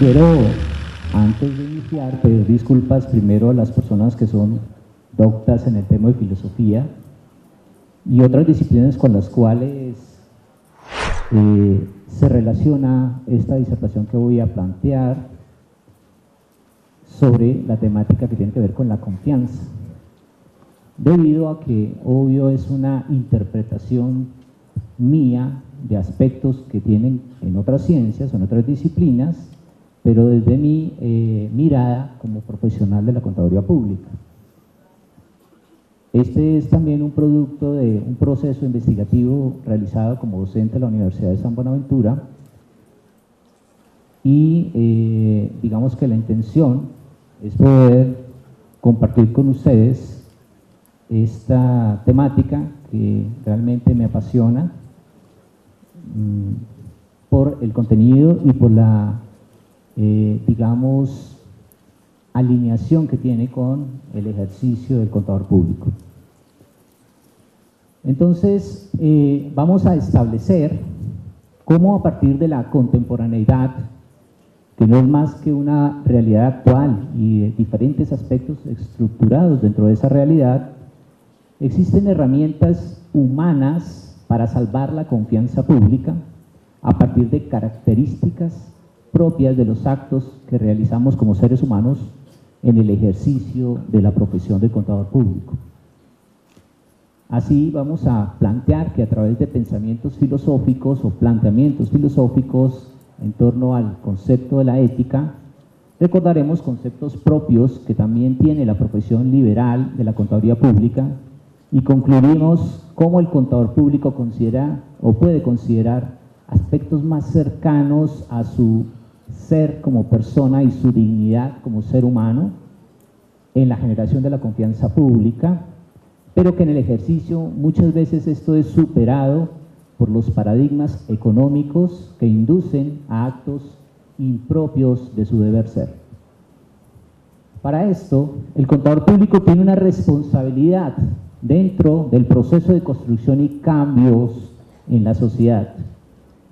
Quiero, antes de iniciar, pedir disculpas primero a las personas que son doctas en el tema de filosofía y otras disciplinas con las cuales se relaciona esta disertación que voy a plantear sobre la temática que tiene que ver con la confianza, debido a que, obvio, es una interpretación mía de aspectos que tienen en otras ciencias, en otras disciplinas, pero desde mi mirada como profesional de la contaduría pública. Este es también un producto de un proceso investigativo realizado como docente de la Universidad de San Buenaventura y digamos que la intención es poder compartir con ustedes esta temática que realmente me apasiona por el contenido y por la digamos, alineación que tiene con el ejercicio del contador público. Entonces, vamos a establecer cómo a partir de la contemporaneidad, que no es más que una realidad actual y de diferentes aspectos estructurados dentro de esa realidad, existen herramientas humanas para salvar la confianza pública a partir de características propias de los actos que realizamos como seres humanos en el ejercicio de la profesión de contador público. Así vamos a plantear que a través de pensamientos filosóficos o planteamientos filosóficos en torno al concepto de la ética, recordaremos conceptos propios que también tiene la profesión liberal de la contaduría pública y concluimos cómo el contador público considera o puede considerar aspectos más cercanos a su ser como persona y su dignidad como ser humano en la generación de la confianza pública, pero que en el ejercicio muchas veces esto es superado por los paradigmas económicos que inducen a actos impropios de su deber ser. Para esto, el contador público tiene una responsabilidad dentro del proceso de construcción y cambios en la sociedad,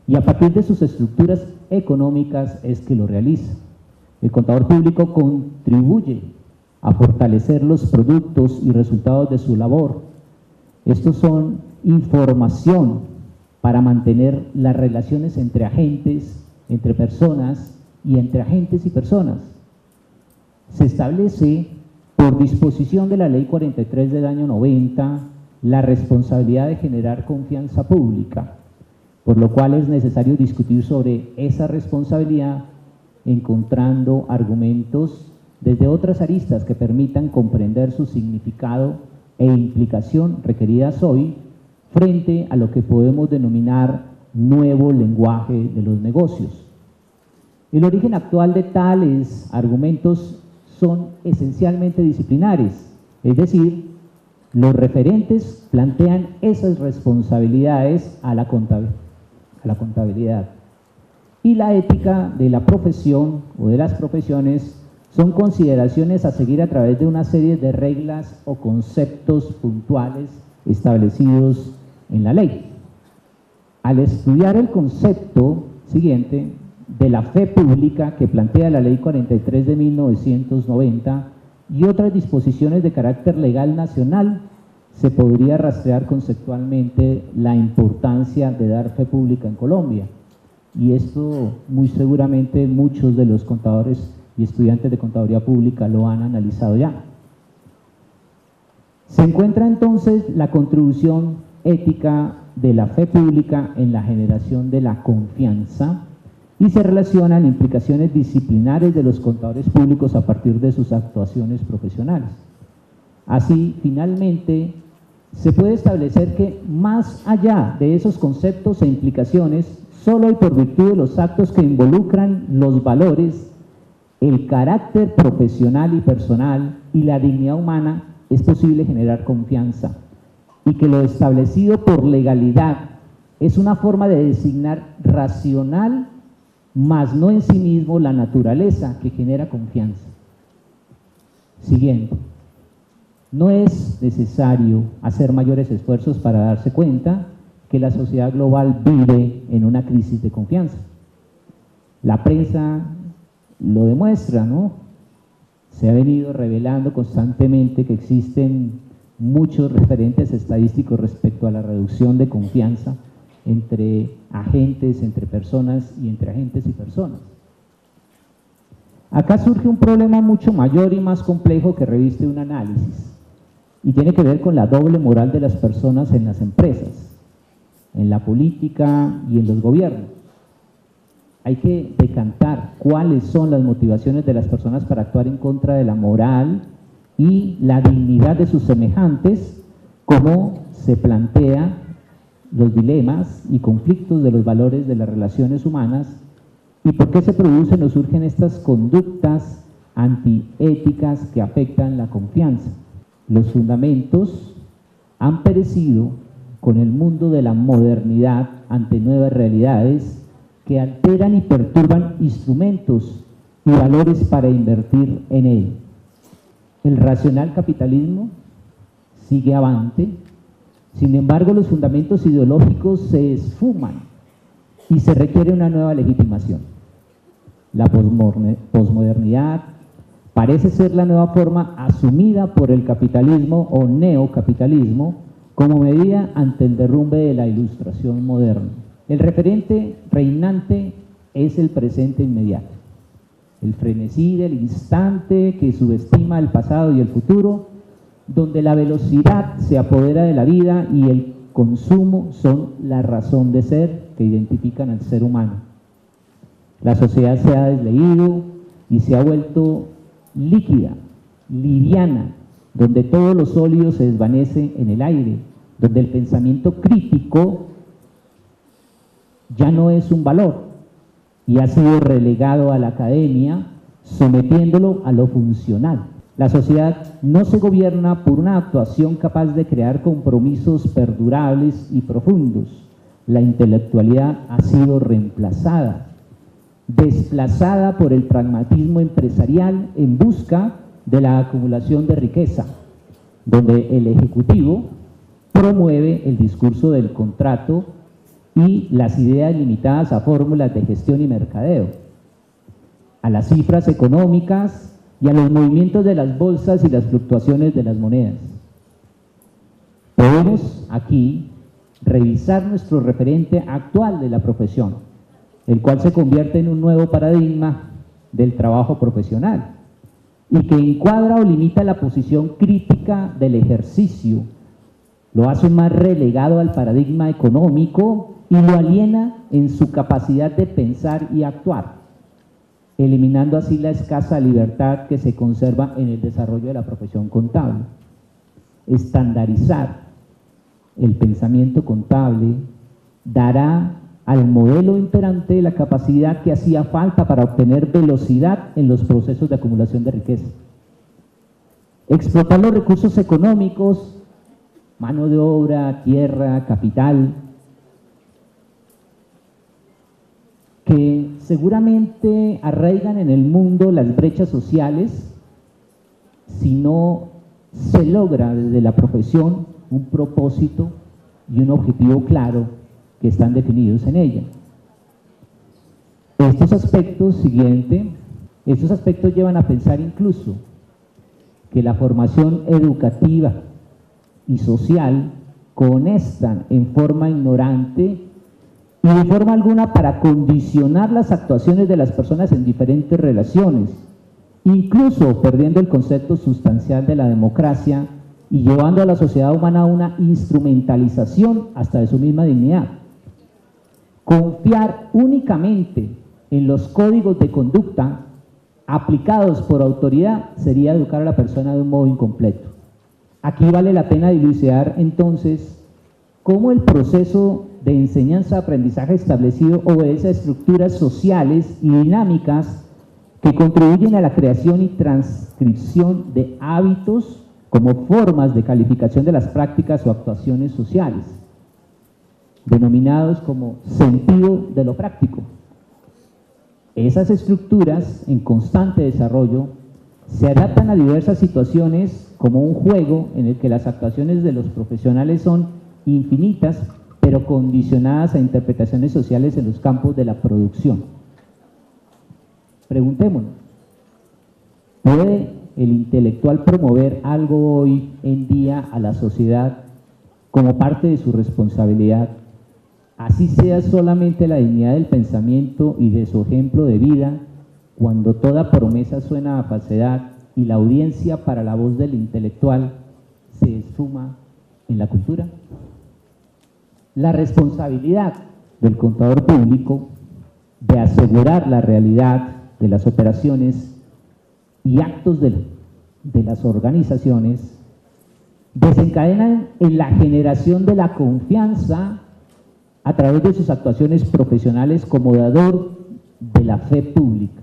y a partir de sus estructuras económicas es que lo realiza. El contador público contribuye a fortalecer los productos y resultados de su labor. Estos son información para mantener las relaciones entre agentes, entre personas y entre agentes y personas. Se establece por disposición de la Ley 43 del año 90 la responsabilidad de generar confianza pública, por lo cual es necesario discutir sobre esa responsabilidad encontrando argumentos desde otras aristas que permitan comprender su significado e implicación requeridas hoy frente a lo que podemos denominar nuevo lenguaje de los negocios. El origen actual de tales argumentos son esencialmente disciplinares, es decir, los referentes plantean esas responsabilidades a la contabilidad. Y la ética de la profesión o de las profesiones son consideraciones a seguir a través de una serie de reglas o conceptos puntuales establecidos en la ley. Al estudiar el concepto siguiente de la fe pública que plantea la Ley 43 de 1990 y otras disposiciones de carácter legal nacional, se podría rastrear conceptualmente la importancia de dar fe pública en Colombia. Y esto muy seguramente muchos de los contadores y estudiantes de contaduría pública lo han analizado ya. Se encuentra entonces la contribución ética de la fe pública en la generación de la confianza y se relacionan implicaciones disciplinares de los contadores públicos a partir de sus actuaciones profesionales. Así, finalmente, se puede establecer que más allá de esos conceptos e implicaciones, solo y por virtud de los actos que involucran los valores, el carácter profesional y personal y la dignidad humana, es posible generar confianza, y que lo establecido por legalidad es una forma de designar racional, mas no en sí mismo la naturaleza que genera confianza. Siguiente. No es necesario hacer mayores esfuerzos para darse cuenta que la sociedad global vive en una crisis de confianza. La prensa lo demuestra, ¿no? Se ha venido revelando constantemente que existen muchos referentes estadísticos respecto a la reducción de confianza entre agentes, entre personas y entre agentes y personas. Acá surge un problema mucho mayor y más complejo que reviste un análisis y tiene que ver con la doble moral de las personas en las empresas, en la política y en los gobiernos. Hay que decantar cuáles son las motivaciones de las personas para actuar en contra de la moral y la dignidad de sus semejantes, cómo se plantea los dilemas y conflictos de los valores de las relaciones humanas y por qué se producen o surgen estas conductas antiéticas que afectan la confianza. Los fundamentos han perecido con el mundo de la modernidad ante nuevas realidades que alteran y perturban instrumentos y valores para invertir en él. El racional capitalismo sigue avante, sin embargo los fundamentos ideológicos se esfuman y se requiere una nueva legitimación. La posmodernidad parece ser la nueva forma asumida por el capitalismo o neocapitalismo como medida ante el derrumbe de la ilustración moderna. El referente reinante es el presente inmediato, el frenesí del instante que subestima el pasado y el futuro, donde la velocidad se apodera de la vida y el consumo son la razón de ser que identifican al ser humano. La sociedad se ha desleído y se ha vuelto líquida, liviana, donde todo lo sólido se desvanece en el aire, donde el pensamiento crítico ya no es un valor y ha sido relegado a la academia, sometiéndolo a lo funcional. La sociedad no se gobierna por una actuación capaz de crear compromisos perdurables y profundos. La intelectualidad ha sido reemplazada, desplazada por el pragmatismo empresarial en busca de la acumulación de riqueza, donde el Ejecutivo promueve el discurso del contrato y las ideas limitadas a fórmulas de gestión y mercadeo, a las cifras económicas y a los movimientos de las bolsas y las fluctuaciones de las monedas. Podemos aquí revisar nuestro referente actual de la profesión, el cual se convierte en un nuevo paradigma del trabajo profesional y que encuadra o limita la posición crítica del ejercicio, lo hace más relegado al paradigma económico y lo aliena en su capacidad de pensar y actuar, eliminando así la escasa libertad que se conserva en el desarrollo de la profesión contable. Estandarizar el pensamiento contable dará al modelo imperante la capacidad que hacía falta para obtener velocidad en los procesos de acumulación de riqueza. Explotar los recursos económicos, mano de obra, tierra, capital, que seguramente arraigan en el mundo las brechas sociales si no se logra desde la profesión un propósito y un objetivo claro que están definidos en ella. Estos aspectos llevan a pensar incluso que la formación educativa y social conectan en forma ignorante y de forma alguna para condicionar las actuaciones de las personas en diferentes relaciones, incluso perdiendo el concepto sustancial de la democracia y llevando a la sociedad humana a una instrumentalización hasta de su misma dignidad. Confiar únicamente en los códigos de conducta aplicados por autoridad sería educar a la persona de un modo incompleto. Aquí vale la pena dilucidar entonces cómo el proceso de enseñanza-aprendizaje establecido obedece a estructuras sociales y dinámicas que contribuyen a la creación y transcripción de hábitos como formas de calificación de las prácticas o actuaciones sociales, denominados como sentido de lo práctico. Esas estructuras en constante desarrollo se adaptan a diversas situaciones como un juego en el que las actuaciones de los profesionales son infinitas, pero condicionadas a interpretaciones sociales en los campos de la producción. Preguntémonos, ¿puede el intelectual promover algo hoy en día a la sociedad como parte de su responsabilidad, así sea solamente la dignidad del pensamiento y de su ejemplo de vida, cuando toda promesa suena a falsedad y la audiencia para la voz del intelectual se esfuma en la cultura? La responsabilidad del contador público de asegurar la realidad de las operaciones y actos de las organizaciones desencadenan en la generación de la confianza a través de sus actuaciones profesionales como dador de la fe pública.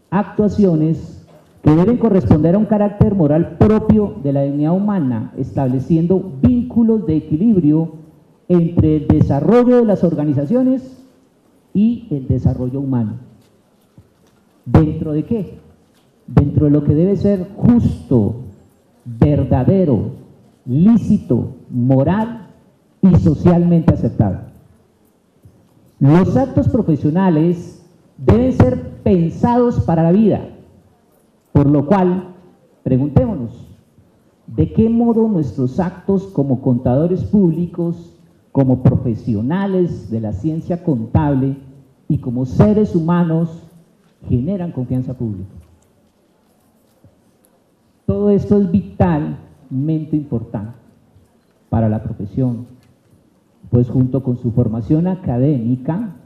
Actuaciones que deben corresponder a un carácter moral propio de la dignidad humana, estableciendo vínculos de equilibrio entre el desarrollo de las organizaciones y el desarrollo humano. ¿Dentro de qué? Dentro de lo que debe ser justo, verdadero, lícito, moral y socialmente aceptable. Los actos profesionales deben ser pensados para la vida, por lo cual, preguntémonos, ¿de qué modo nuestros actos como contadores públicos, como profesionales de la ciencia contable y como seres humanos generan confianza pública? Todo esto es vitalmente importante para la profesión, pues junto con su formación académica,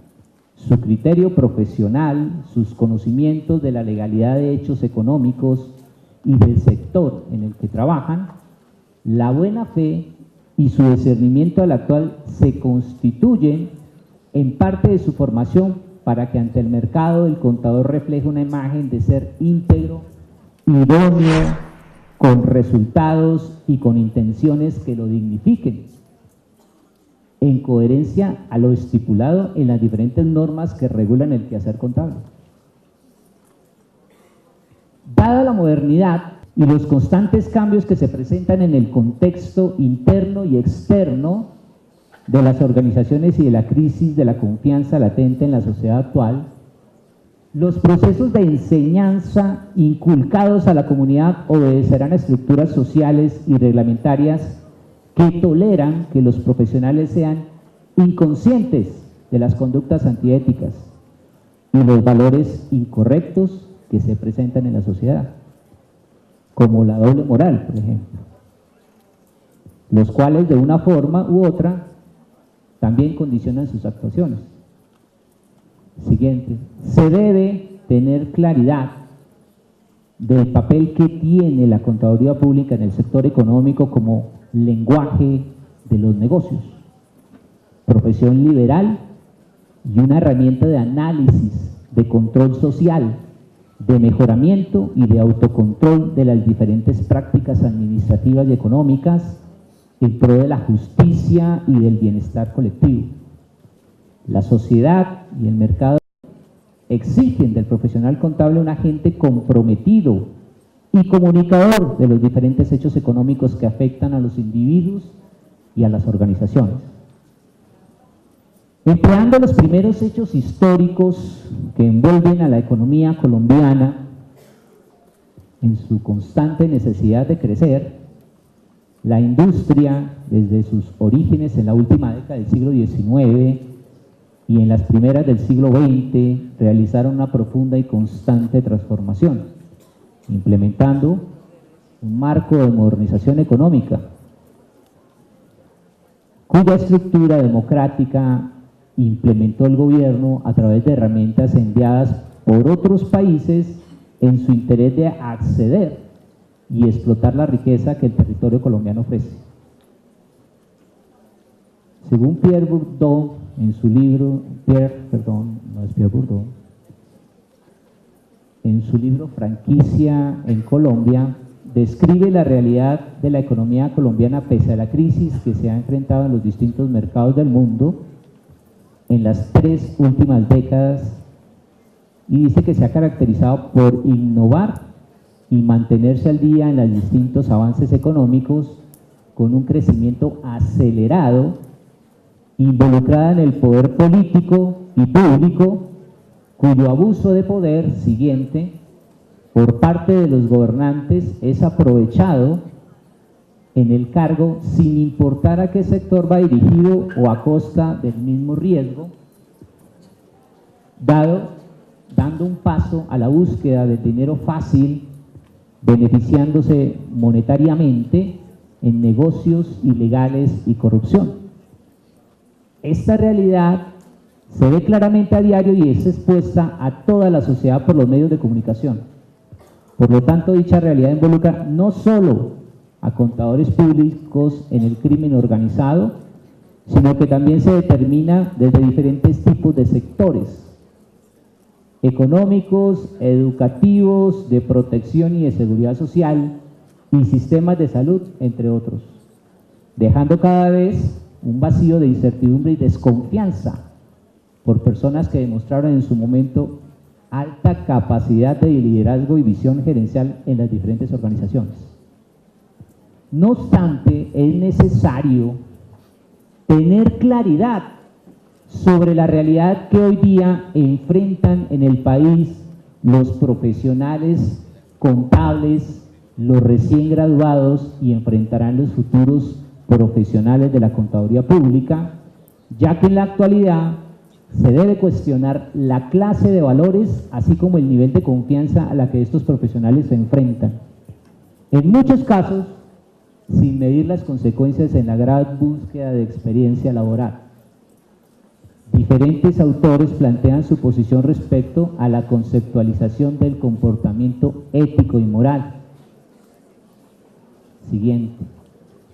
su criterio profesional, sus conocimientos de la legalidad de hechos económicos y del sector en el que trabajan, la buena fe y su discernimiento al actual se constituyen en parte de su formación para que ante el mercado el contador refleje una imagen de ser íntegro, idóneo, con resultados y con intenciones que lo dignifiquen, en coherencia a lo estipulado en las diferentes normas que regulan el quehacer contable. Dada la modernidad y los constantes cambios que se presentan en el contexto interno y externo de las organizaciones y de la crisis de la confianza latente en la sociedad actual, los procesos de enseñanza inculcados a la comunidad obedecerán a estructuras sociales y reglamentarias que toleran que los profesionales sean inconscientes de las conductas antiéticas y los valores incorrectos que se presentan en la sociedad, como la doble moral, por ejemplo, los cuales de una forma u otra también condicionan sus actuaciones. Siguiente, se debe tener claridad del papel que tiene la contaduría pública en el sector económico como lenguaje de los negocios, profesión liberal y una herramienta de análisis, de control social, de mejoramiento y de autocontrol de las diferentes prácticas administrativas y económicas en pro de la justicia y del bienestar colectivo. La sociedad y el mercado exigen del profesional contable un agente comprometido y comunicador de los diferentes hechos económicos que afectan a los individuos y a las organizaciones. Empleando los primeros hechos históricos que envuelven a la economía colombiana en su constante necesidad de crecer, la industria, desde sus orígenes en la última década del siglo XIX y en las primeras del siglo XX, realizaron una profunda y constante transformación, implementando un marco de modernización económica, cuya estructura democrática implementó el gobierno a través de herramientas enviadas por otros países en su interés de acceder y explotar la riqueza que el territorio colombiano ofrece. Según Pierre Bourdieu, en su libro, en su libro Franquicia en Colombia, describe la realidad de la economía colombiana pese a la crisis que se ha enfrentado en los distintos mercados del mundo en las 3 últimas décadas, y dice que se ha caracterizado por innovar y mantenerse al día en los distintos avances económicos con un crecimiento acelerado, involucrada en el poder político y público cuyo abuso de poder, siguiente, por parte de los gobernantes es aprovechado en el cargo sin importar a qué sector va dirigido o a costa del mismo riesgo, dando un paso a la búsqueda del dinero fácil, beneficiándose monetariamente en negocios ilegales y corrupción. Esta realidad se ve claramente a diario y es expuesta a toda la sociedad por los medios de comunicación. Por lo tanto, dicha realidad involucra no solo a contadores públicos en el crimen organizado, sino que también se determina desde diferentes tipos de sectores económicos, educativos, de protección y de seguridad social y sistemas de salud, entre otros, dejando cada vez un vacío de incertidumbre y desconfianza por personas que demostraron en su momento alta capacidad de liderazgo y visión gerencial en las diferentes organizaciones. No obstante, es necesario tener claridad sobre la realidad que hoy día enfrentan en el país los profesionales contables, los recién graduados y enfrentarán los futuros profesionales de la contaduría pública, ya que en la actualidad se debe cuestionar la clase de valores, así como el nivel de confianza a la que estos profesionales se enfrentan. En muchos casos, sin medir las consecuencias en la gran búsqueda de experiencia laboral. Diferentes autores plantean su posición respecto a la conceptualización del comportamiento ético y moral. Siguiente.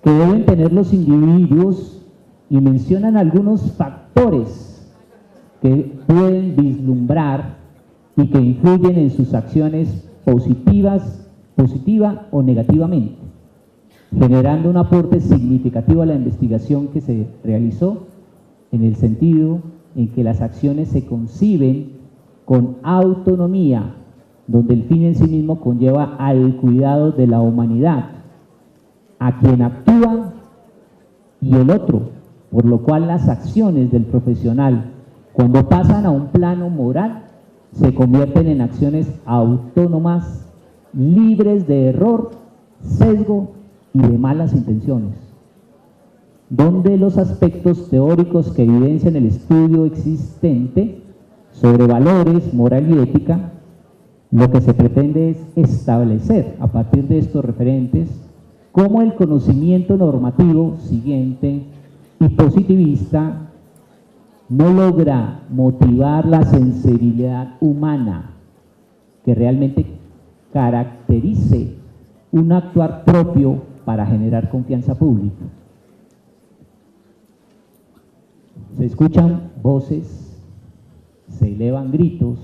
Que deben tener los individuos y mencionan algunos factores que pueden vislumbrar y que influyen en sus acciones positiva o negativamente, generando un aporte significativo a la investigación que se realizó, en el sentido en que las acciones se conciben con autonomía, donde el fin en sí mismo conlleva al cuidado de la humanidad, a quien actúa y el otro, por lo cual las acciones del profesional, cuando pasan a un plano moral, se convierten en acciones autónomas, libres de error, sesgo y de malas intenciones, donde los aspectos teóricos que evidencian el estudio existente sobre valores, moral y ética, lo que se pretende es establecer a partir de estos referentes cómo el conocimiento normativo siguiente y positivista no logra motivar la sensibilidad humana que realmente caracterice un actuar propio para generar confianza pública. Se escuchan voces, se elevan gritos,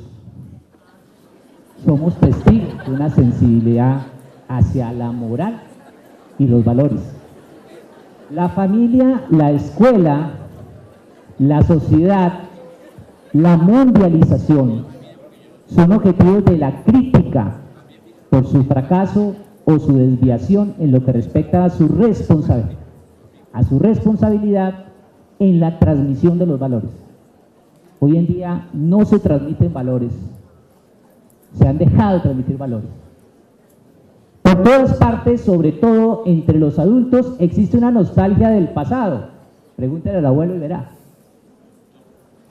somos testigos de una sensibilidad hacia la moral y los valores. La familia, la escuela, la sociedad, la mundialización son objetivos de la crítica por su fracaso o su desviación en lo que respecta a su responsabilidad en la transmisión de los valores. Hoy en día no se transmiten valores, se han dejado de transmitir valores. Por todas partes, sobre todo entre los adultos, existe una nostalgia del pasado. Pregúntale al abuelo y verá.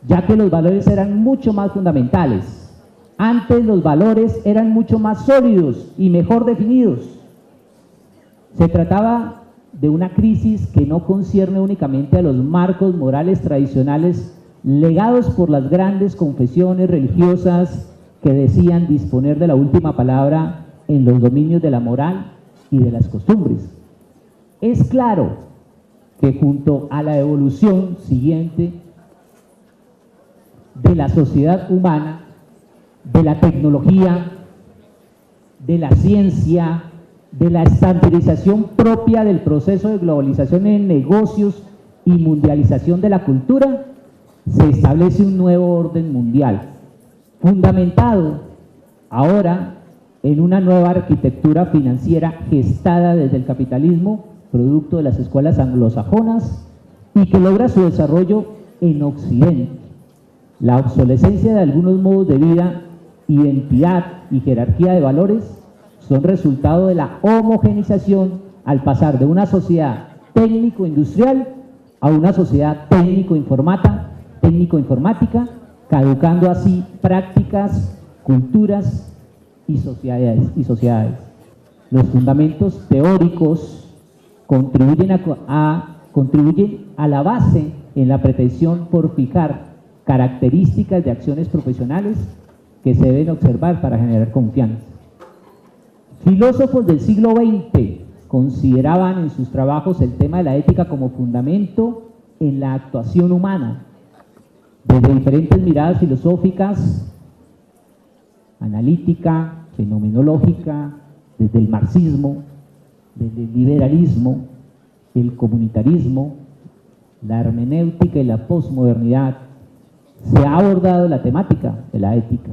Ya que los valores eran mucho más fundamentales. Antes los valores eran mucho más sólidos y mejor definidos. Se trataba de una crisis que no concierne únicamente a los marcos morales tradicionales legados por las grandes confesiones religiosas que decían disponer de la última palabra en los dominios de la moral y de las costumbres. Es claro que junto a la evolución siguiente de la sociedad humana, de la tecnología, de la ciencia, de la estandarización propia del proceso de globalización en negocios y mundialización de la cultura, se establece un nuevo orden mundial, fundamentado ahora en una nueva arquitectura financiera gestada desde el capitalismo, producto de las escuelas anglosajonas, y que logra su desarrollo en Occidente. La obsolescencia de algunos modos de vida, identidad y jerarquía de valores son resultado de la homogenización al pasar de una sociedad técnico-industrial a una sociedad técnico-informática, caducando así prácticas, culturas y sociedades. Los fundamentos teóricos contribuyen a la base en la pretensión por fijar características de acciones profesionales que se deben observar para generar confianza. Filósofos del siglo XX consideraban en sus trabajos el tema de la ética como fundamento en la actuación humana, desde diferentes miradas filosóficas, analítica, fenomenológica, desde el marxismo, desde el liberalismo, el comunitarismo, la hermenéutica y la posmodernidad. Se ha abordado la temática de la ética.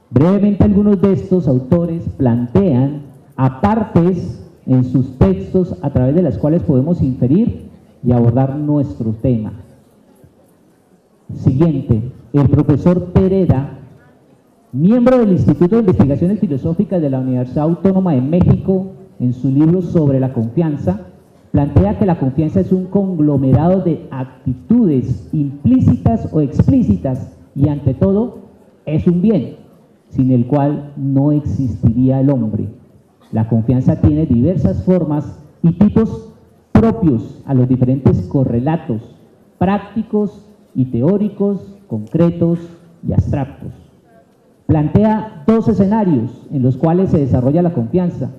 Brevemente, algunos de estos autores plantean apartes en sus textos a través de las cuales podemos inferir y abordar nuestro tema. Siguiente, el profesor Pereda, miembro del Instituto de Investigaciones Filosóficas de la Universidad Autónoma de México, en su libro sobre la confianza, plantea que la confianza es un conglomerado de actitudes implícitas o explícitas y, ante todo, es un bien, sin el cual no existiría el hombre. La confianza tiene diversas formas y tipos propios a los diferentes correlatos prácticos y teóricos, concretos y abstractos. Plantea dos escenarios en los cuales se desarrolla la confianza,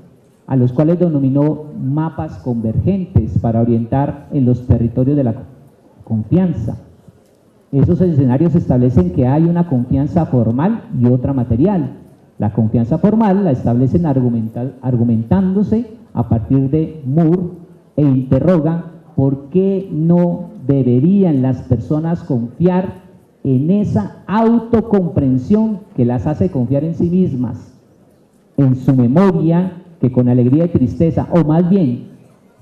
a los cuales denominó mapas convergentes para orientar en los territorios de la confianza. Esos escenarios establecen que hay una confianza formal y otra material. La confianza formal la establecen argumentándose a partir de Moore e interrogan por qué no deberían las personas confiar en esa autocomprensión que las hace confiar en sí mismas, en su memoria, que con alegría y tristeza, o más bien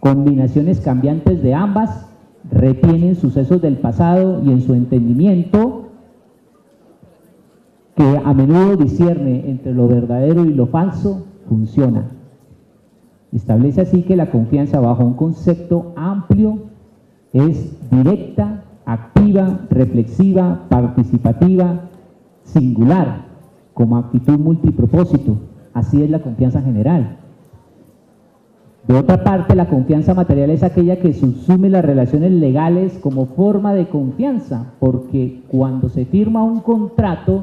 combinaciones cambiantes de ambas, retienen sucesos del pasado y en su entendimiento, que a menudo discierne entre lo verdadero y lo falso, funciona. Establece así que la confianza, bajo un concepto amplio, es directa, activa, reflexiva, participativa, singular, como actitud multipropósito. Así es la confianza general. De otra parte, la confianza material es aquella que subsume las relaciones legales como forma de confianza, porque cuando se firma un contrato,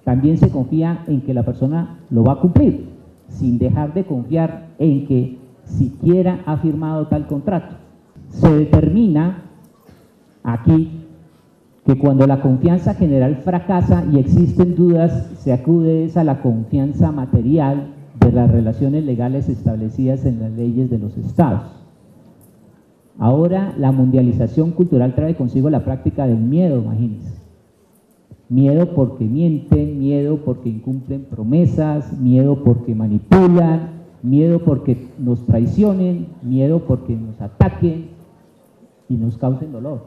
también se confía en que la persona lo va a cumplir, sin dejar de confiar en que siquiera ha firmado tal contrato. Se determina aquí que cuando la confianza general fracasa y existen dudas, se acude a la confianza material de las relaciones legales establecidas en las leyes de los estados. Ahora, la mundialización cultural trae consigo la práctica del miedo, imagínense. Miedo porque mienten, miedo porque incumplen promesas, miedo porque manipulan, miedo porque nos traicionen, miedo porque nos ataquen y nos causen dolor.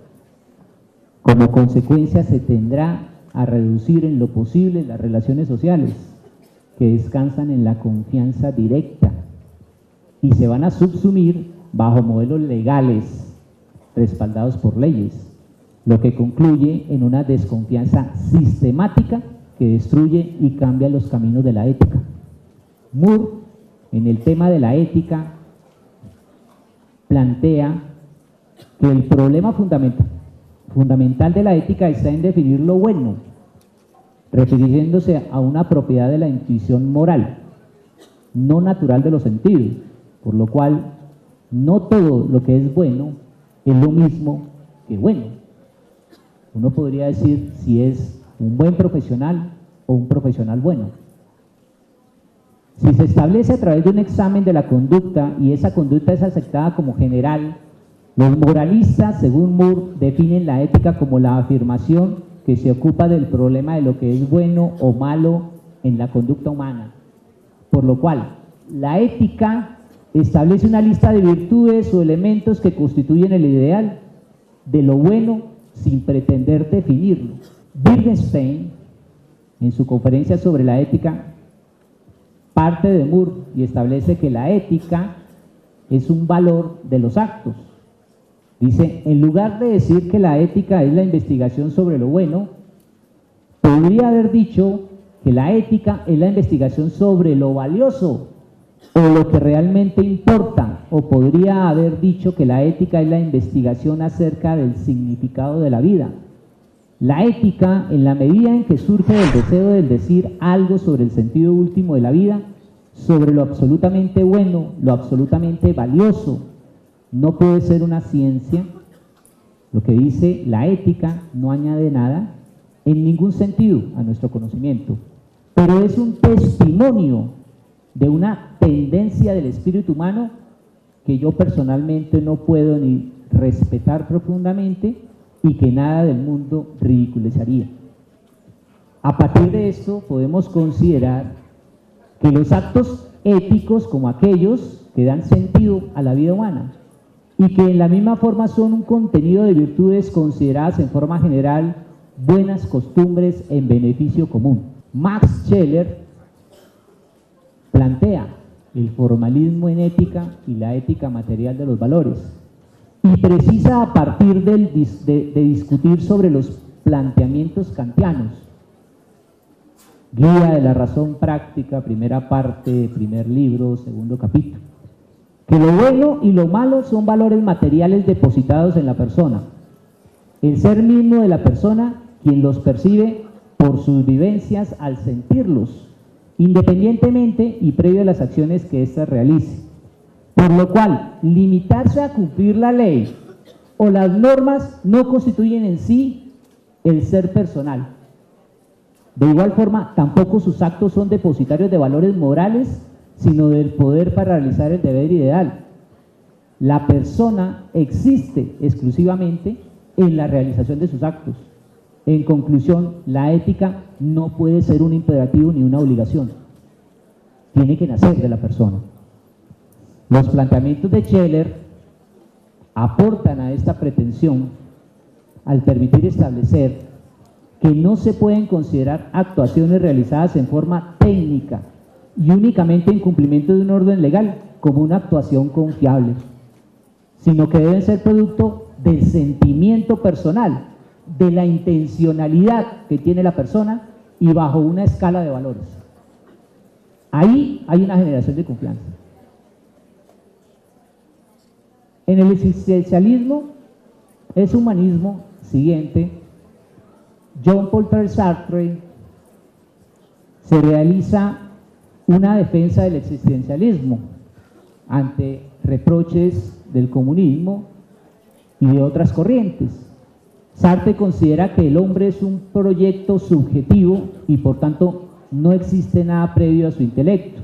Como consecuencia, se tendrá a reducir en lo posible las relaciones sociales que descansan en la confianza directa y se van a subsumir bajo modelos legales respaldados por leyes, lo que concluye en una desconfianza sistemática que destruye y cambia los caminos de la ética. Moore, en el tema de la ética, plantea que el problema fundamental de la ética está en definir lo bueno, refiriéndose a una propiedad de la intuición moral, no natural de los sentidos, por lo cual no todo lo que es bueno es lo mismo que bueno. Uno podría decir si es un buen profesional o un profesional bueno. Si se establece a través de un examen de la conducta y esa conducta es aceptada como general, los moralistas, según Moore, definen la ética como la afirmación que se ocupa del problema de lo que es bueno o malo en la conducta humana. Por lo cual, la ética establece una lista de virtudes o elementos que constituyen el ideal de lo bueno sin pretender definirlo. Wittgenstein, en su conferencia sobre la ética, parte de Moore y establece que la ética es un valor de los actos. Dice, en lugar de decir que la ética es la investigación sobre lo bueno, podría haber dicho que la ética es la investigación sobre lo valioso o lo que realmente importa, o podría haber dicho que la ética es la investigación acerca del significado de la vida. La ética, en la medida en que surge del deseo de decir algo sobre el sentido último de la vida, sobre lo absolutamente bueno, lo absolutamente valioso, no puede ser una ciencia. Lo que dice la ética no añade nada en ningún sentido a nuestro conocimiento, pero es un testimonio de una tendencia del espíritu humano que yo personalmente no puedo ni respetar profundamente y que nada del mundo ridiculizaría. A partir de esto podemos considerar que los actos éticos, como aquellos que dan sentido a la vida humana y que en la misma forma son un contenido de virtudes consideradas en forma general buenas costumbres en beneficio común. Max Scheler plantea el formalismo en ética y la ética material de los valores y precisa a partir de discutir sobre los planteamientos kantianos. Guía de la razón práctica, primera parte, primer libro, segundo capítulo. Que lo bueno y lo malo son valores materiales depositados en la persona. El ser mismo de la persona, quien los percibe por sus vivencias al sentirlos, independientemente y previo a las acciones que ésta realice. Por lo cual, limitarse a cumplir la ley o las normas no constituyen en sí el ser personal. De igual forma, tampoco sus actos son depositarios de valores morales, sino del poder para realizar el deber ideal. La persona existe exclusivamente en la realización de sus actos. En conclusión, la ética no puede ser un imperativo ni una obligación. Tiene que nacer de la persona. Los planteamientos de Scheler aportan a esta pretensión al permitir establecer que no se pueden considerar actuaciones realizadas en forma técnica y únicamente en cumplimiento de un orden legal como una actuación confiable, sino que deben ser producto del sentimiento personal, de la intencionalidad que tiene la persona y bajo una escala de valores. Ahí hay una generación de confianza. En el existencialismo es humanismo siguiente, Jean-Paul Sartre se realiza una defensa del existencialismo ante reproches del comunismo y de otras corrientes. Sartre considera que el hombre es un proyecto subjetivo y por tanto no existe nada previo a su intelecto,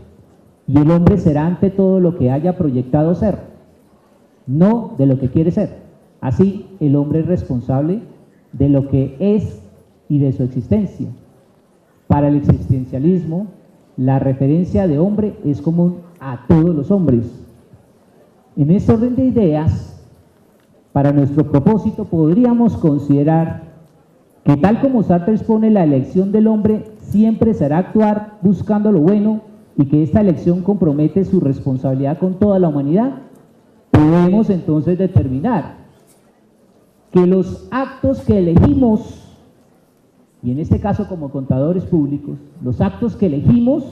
y el hombre será ante todo lo que haya proyectado ser, no de lo que quiere ser. Así, el hombre es responsable de lo que es y de su existencia. Para el existencialismo, la referencia de hombre es común a todos los hombres. En este orden de ideas, para nuestro propósito podríamos considerar que tal como Sartre expone, la elección del hombre siempre será actuar buscando lo bueno y que esta elección compromete su responsabilidad con toda la humanidad. Podemos entonces determinar que los actos que elegimos, y en este caso como contadores públicos, los actos que elegimos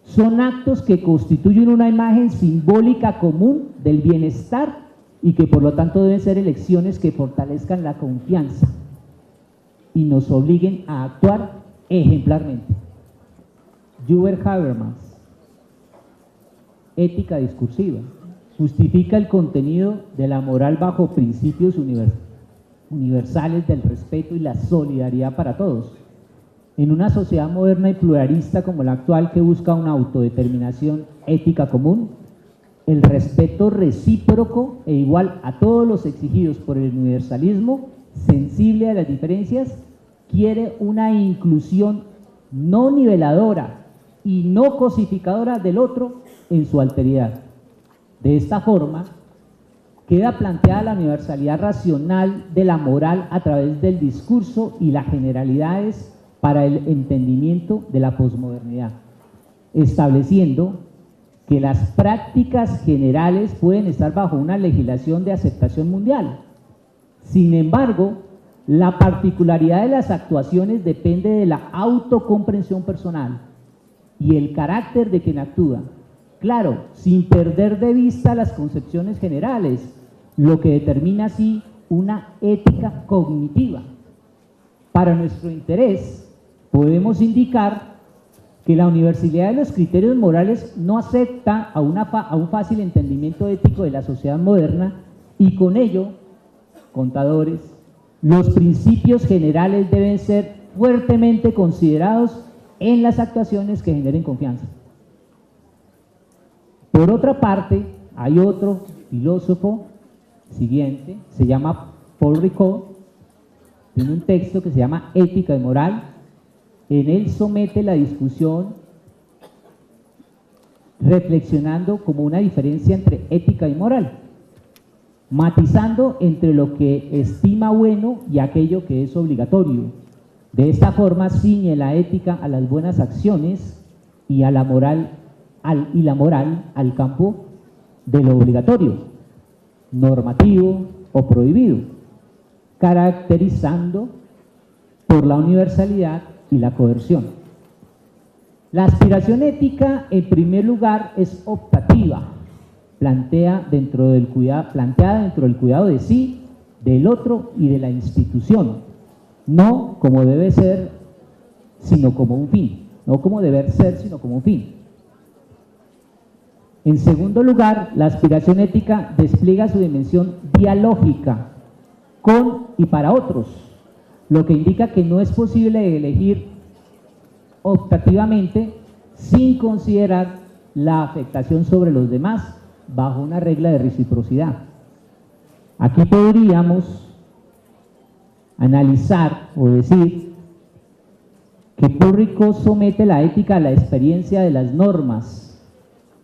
son actos que constituyen una imagen simbólica común del bienestar y que por lo tanto deben ser elecciones que fortalezcan la confianza y nos obliguen a actuar ejemplarmente. Hubert Habermas, ética discursiva, justifica el contenido de la moral bajo principios universales del respeto y la solidaridad para todos. En una sociedad moderna y pluralista como la actual, que busca una autodeterminación ética común, el respeto recíproco e igual a todos los exigidos por el universalismo, sensible a las diferencias, quiere una inclusión no niveladora y no cosificadora del otro en su alteridad. De esta forma, queda planteada la universalidad racional de la moral a través del discurso y las generalidades para el entendimiento de la posmodernidad, estableciendo que las prácticas generales pueden estar bajo una legislación de aceptación mundial. Sin embargo, la particularidad de las actuaciones depende de la autocomprensión personal y el carácter de quien actúa. Claro, sin perder de vista las concepciones generales, lo que determina así una ética cognitiva. Para nuestro interés, podemos indicar que la universalidad de los criterios morales no acepta a un fácil entendimiento ético de la sociedad moderna y con ello, contadores, los principios generales deben ser fuertemente considerados en las actuaciones que generen confianza. Por otra parte, hay otro filósofo siguiente, se llama Paul Ricoeur, tiene un texto que se llama Ética y Moral. En él somete la discusión reflexionando como una diferencia entre ética y moral, matizando entre lo que estima bueno y aquello que es obligatorio. De esta forma ciñe la ética a las buenas acciones y a la moral al campo de lo obligatorio, normativo o prohibido, caracterizando por la universalidad y la coerción. La aspiración ética, en primer lugar, es optativa, planteada dentro del cuidado de sí, del otro y de la institución, no como debe ser, sino como un fin, no como deber ser, sino como un fin. En segundo lugar, la aspiración ética despliega su dimensión dialógica con y para otros, lo que indica que no es posible elegir optativamente sin considerar la afectación sobre los demás bajo una regla de reciprocidad. Aquí podríamos analizar o decir que Paul Ricoeur somete la ética a la experiencia de las normas,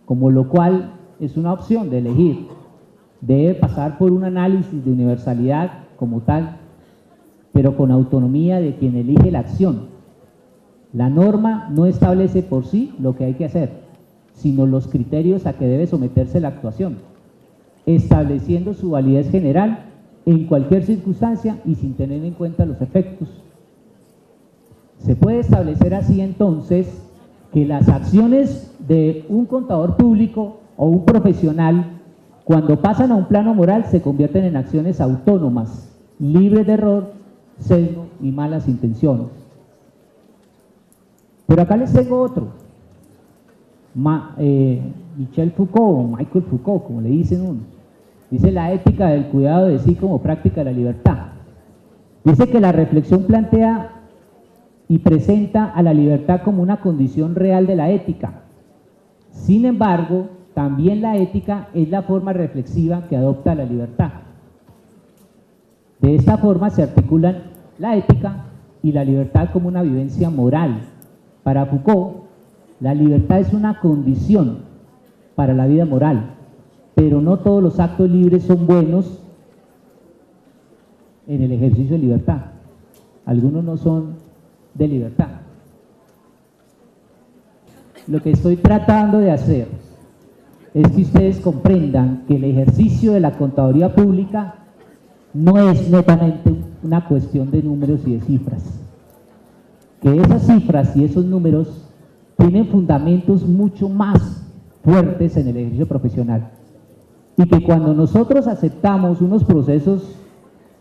como lo cual es una opción de elegir. Debe pasar por un análisis de universalidad como tal, pero con autonomía de quien elige la acción. La norma no establece por sí lo que hay que hacer, sino los criterios a que debe someterse la actuación, estableciendo su validez general en cualquier circunstancia y sin tener en cuenta los efectos. Se puede establecer así entonces que las acciones de un contador público o un profesional, cuando pasan a un plano moral, se convierten en acciones autónomas, libres de error, sesgo y malas intenciones. Pero acá les tengo otro. Michel Foucault, o Michael Foucault, como le dicen uno, dice la ética del cuidado de sí como práctica de la libertad. Dice que la reflexión plantea y presenta a la libertad como una condición real de la ética. Sin embargo, también la ética es la forma reflexiva que adopta la libertad. De esta forma se articulan la ética y la libertad como una vivencia moral. Para Foucault, la libertad es una condición para la vida moral, pero no todos los actos libres son buenos en el ejercicio de libertad. Algunos no son de libertad. Lo que estoy tratando de hacer es que ustedes comprendan que el ejercicio de la contaduría pública no es netamente una cuestión de números y de cifras, que esas cifras y esos números tienen fundamentos mucho más fuertes en el ejercicio profesional, y que cuando nosotros aceptamos unos procesos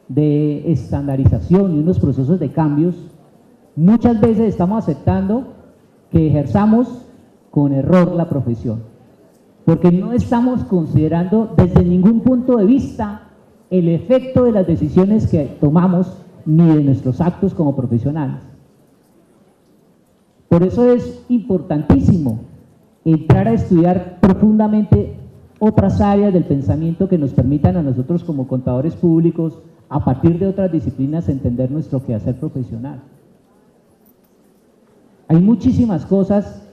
de estandarización y unos procesos de cambios, muchas veces estamos aceptando que ejerzamos con error la profesión, porque no estamos considerando desde ningún punto de vista el efecto de las decisiones que tomamos ni de nuestros actos como profesionales. Por eso es importantísimo entrar a estudiar profundamente otras áreas del pensamiento que nos permitan a nosotros como contadores públicos, a partir de otras disciplinas, entender nuestro quehacer profesional. Hay muchísimas cosas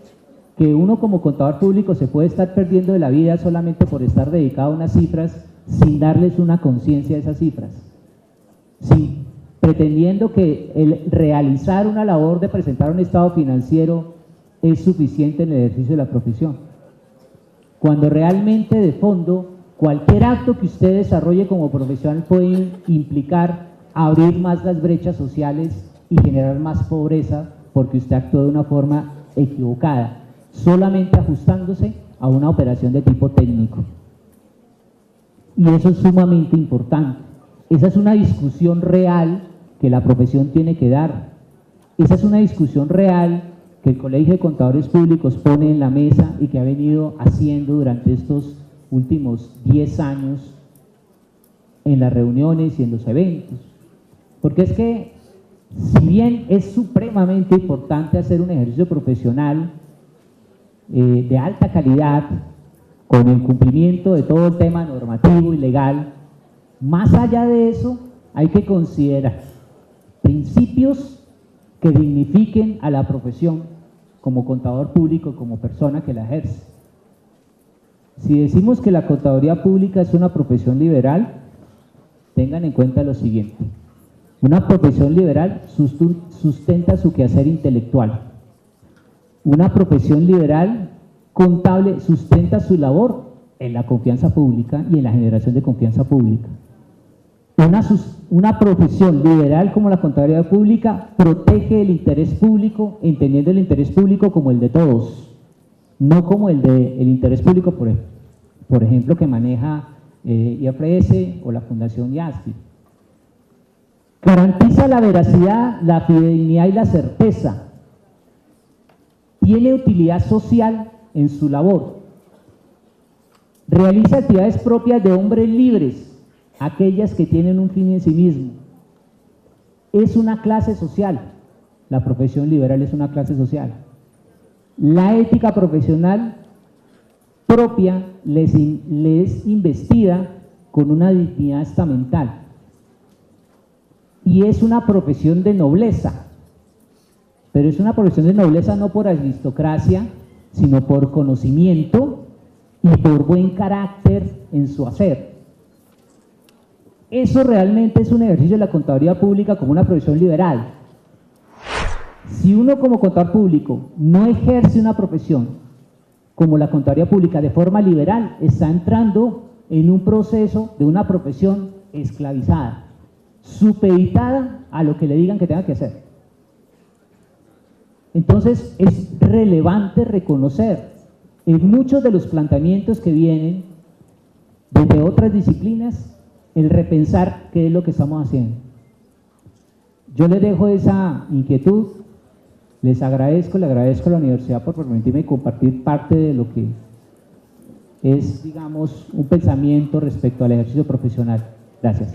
que uno como contador público se puede estar perdiendo de la vida solamente por estar dedicado a unas cifras, sin darles una conciencia de esas cifras, pretendiendo que el realizar una labor de presentar un estado financiero es suficiente en el ejercicio de la profesión, cuando realmente de fondo cualquier acto que usted desarrolle como profesional puede implicar abrir más las brechas sociales y generar más pobreza porque usted actuó de una forma equivocada, solamente ajustándose a una operación de tipo técnico. Y eso es sumamente importante. Esa es una discusión real que la profesión tiene que dar. Esa es una discusión real que el Colegio de Contadores Públicos pone en la mesa y que ha venido haciendo durante estos últimos 10 años en las reuniones y en los eventos. Porque es que, si bien es supremamente importante hacer un ejercicio profesional de alta calidad, con el cumplimiento de todo el tema normativo y legal, más allá de eso hay que considerar principios que dignifiquen a la profesión como contador público, como persona que la ejerce. Si decimos que la contaduría pública es una profesión liberal, tengan en cuenta lo siguiente: una profesión liberal sustenta su quehacer intelectual. Una profesión liberal contable sustenta su labor en la confianza pública y en la generación de confianza pública. Una profesión liberal como la contaduría pública protege el interés público, entendiendo el interés público como el de todos, no como el del interés público, por ejemplo, que maneja IFRS o la Fundación IASPI. Garantiza la veracidad, la fidelidad y la certeza. Tiene utilidad social en su labor. Realiza actividades propias de hombres libres, aquellas que tienen un fin en sí mismo. Es una clase social. La profesión liberal es una clase social. La ética profesional propia les investida con una dignidad estamental. Y es una profesión de nobleza, pero es una profesión de nobleza no por aristocracia, sino por conocimiento y por buen carácter en su hacer. Eso realmente es un ejercicio de la contaduría pública como una profesión liberal. Si uno como contador público no ejerce una profesión como la contaduría pública de forma liberal, está entrando en un proceso de una profesión esclavizada, supeditada a lo que le digan que tenga que hacer. Entonces es relevante reconocer en muchos de los planteamientos que vienen desde otras disciplinas el repensar qué es lo que estamos haciendo. Yo les dejo esa inquietud, les agradezco, le agradezco a la universidad por permitirme compartir parte de lo que es, digamos, un pensamiento respecto al ejercicio profesional. Gracias.